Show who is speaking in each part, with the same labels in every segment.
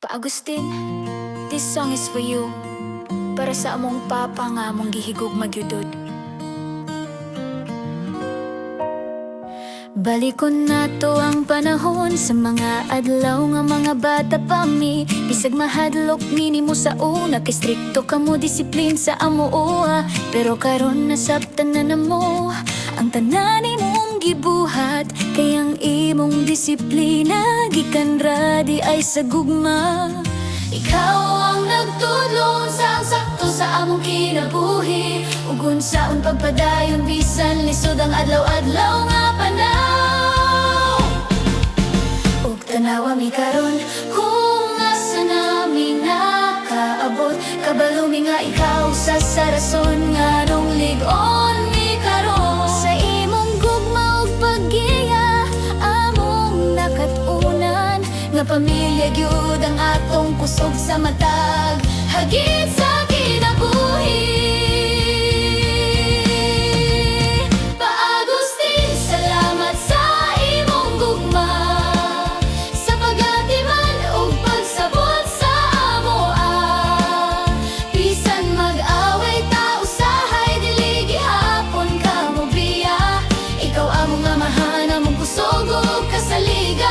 Speaker 1: Pa-Agustin, this song is for you. Para sa among papa nga among gihigog magyudod. Balikon nato ang panahon sa mga adlaw nga mga bata pa mi. Bisag mahadlok minimo sa una, kay strikto kamo disiplin sa amo oa. Pero karon nasabtan na namo ang tanan imong gibuhat, kay ang imong disiplina gikan radi ay sa gugma. Ikaw ang nagtudlong sa sakto sa among kinabuhi, ug unsaon pagpadayon bisan lisod ang adlaw-adlaw nga panaw. Ug tanawa mi karon kung asa nami nakaabot, kabalo mi nga ikaw sa sarason nga nung lig-on mi karon. Sa imong gugma ug paggiya among nakatunan, nga pamilya gyud ang atong kusog sa matag hagit sa kinabuhi. Pa-Agustin, salamat sa imong gugma, sa pagatiman ug pagsabot sa amoa. Bisan mag-away ta usahay dili gihapon ka mo biya, ikaw among amahan, among kusog ug kasaligan.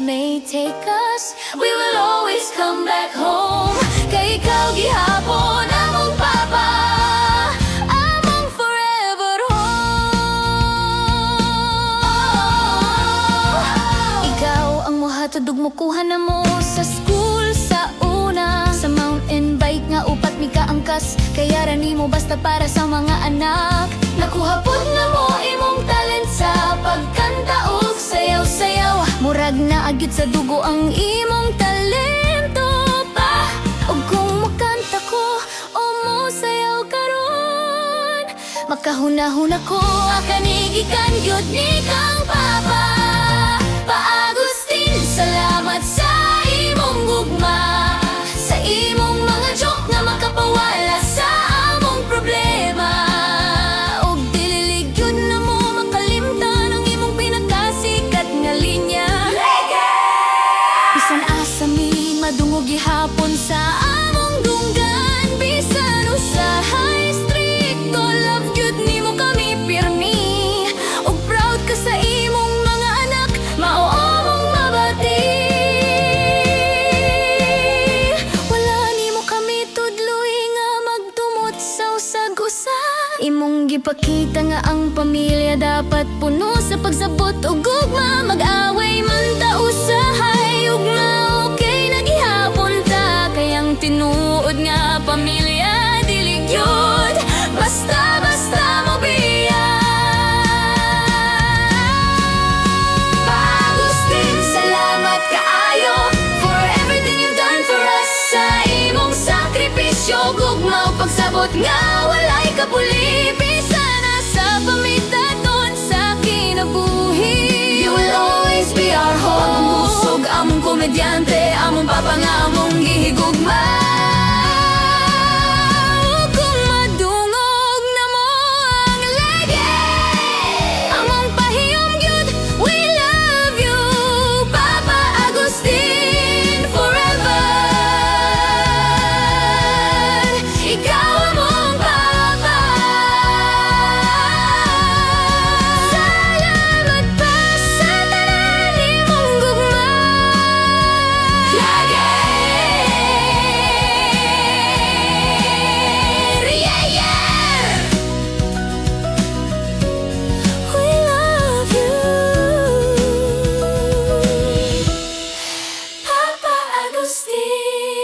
Speaker 1: May take us, we will always come back home. Kay ikaw gihapon among papa, among forever home. Ikaw ang mohatod ug mokuha na mo sa school sa una, sa mountain bike nga upat mi kaangkas, kaya ra nimo basta para sa mga anak. Nakuha pud na mo imong talent sa pagkanta ug sayaw-sayaw, murag na agyud sa dugo ang imong talento pa. Ug kung makanta ko o mosayaw karon, makahunahuna ko akanigikan gyud ni kang papa. Pa-Agustin, salamat sa imong gugma, sa imong mga joke nga makapawala sa among problema. Ug dili gyud na mo makalimtan ang imong pinakasikat nga linya. Bisan asa mi madungog gihapon sa among dunggan, bisan usahay stricto, love gyud nimo kami pirmi. Ug proud ka sa imong mga anak, mao among mabati. Wala nimo kami tudloy nga magtumot sa usag-usag. Imong gipakita nga ang pamilya dapat puno sa pagsabot ug gugma. Mag-away man ta usahay ugma, okay na gihapon ta, kay ang tinuod nga pamilya dili gyud basta-basta mo biya. Pa-Agustin, salamat kaayo for everything you've done for us. Sa imong sakripisyo, gugma ug pagsabot nga walay kabuli, bisan sa pamitaton sa kinabuhi. You will always be our home. Among husog, among komedyante, among papa nga among gihigugma. Ug kung madungog na mo ang lege, among pahiyom gyud, we love you, Papa Agustin, forever. Ikaw among papa. Salamat pa sa tanan imong gugma. Lagi! Yeah, yeah! We love you, Papa Agustin.